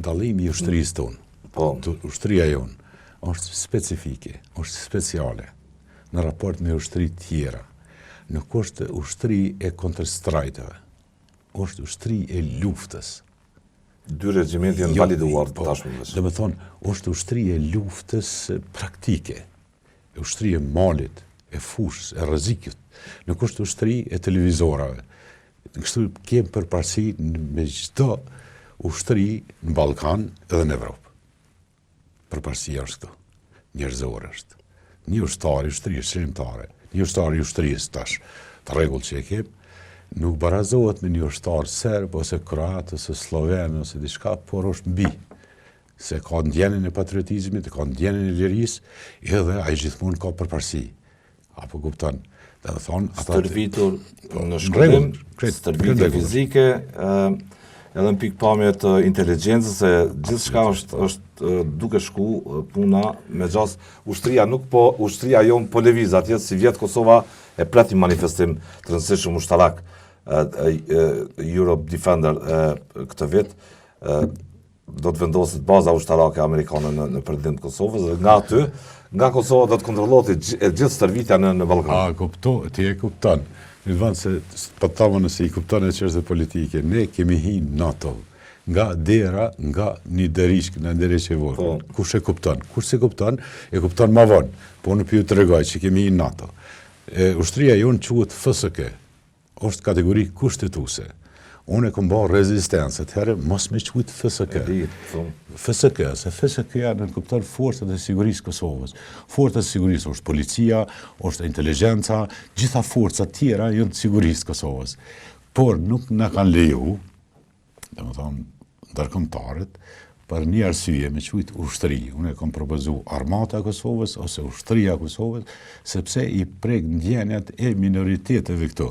dallimi i ushtrisë tonë. Po. Ushtria jonë është specifike, është speciale në raport me ushtri tjera. Nuk është ushtri e kontrstrajteve, është ushtri e luftës. Dy regjimentë janë validuar tashmë. Dhe me thonë, është ushtri e luftës praktike, ushtri e malit, e fushës, e rrezikut. Nuk është ushtri e televizorave. Kështu kemë përparësi me çdo ushtri në Ballkan edhe në Evropë. Përparësia është këtu, njerëzore është. Një ushtar i ushtrisë shërimtare, një ushtar i ushtrisë tash, të rregull që e kemë, nuk barazohet me një ushtar serb, ose kroat, ose sloven, ose diçka, por është mbi. Se ka ndjenjen e patriotizmit, ka ndjenjen e lirisë, edhe ai gjithmonë ka përparësi. Apo kupton? Dhe të thonë, stërvitur në shkollim, stërvitje fizike, edhe në pikpamje të inteligjencës, se gjithçka është duke shku puna me gjas. Ushtria jonë po lëviz atje, si vjetë Kosova e pret një manifestim të rëndësishëm ushtarak, Europe Defender këtë vit, do të vendoset baza ushtarake amerikane në perëndim të Kosovës, dhe nga aty, nga Kosova do të kontrollohet e gjithë stërvitja në Ballkan. Ti e kupton. Në vend se patavë nëse i kupton e çështje politike, ne kemi hinë NATO nga dera, nga një derishk, në derishë e vogël. Kush e kupton? Kush e kupton më vonë. Po unë ju tregoj që kemi hinë NATO. Ushtria jonë quhet FSK. Është kategori kushtetuese. Unë e kom bërë rezistencë, atëherë mos me quajt FSK. FSK, se FSK-ja në kupton forcat e sigurisë Kosovës. Forcat e sigurisë është policia, është inteligjenca, gjitha forcat tjera janë të sigurisë Kosovës. Por nuk na kanë leju, domethënë ndërkombëtarët, për një arsye me quajt ushtri. Unë e kam propozuar Armata e Kosovës ose Ushtria e Kosovës, sepse i prek ndjenjat e minoriteteve këtu.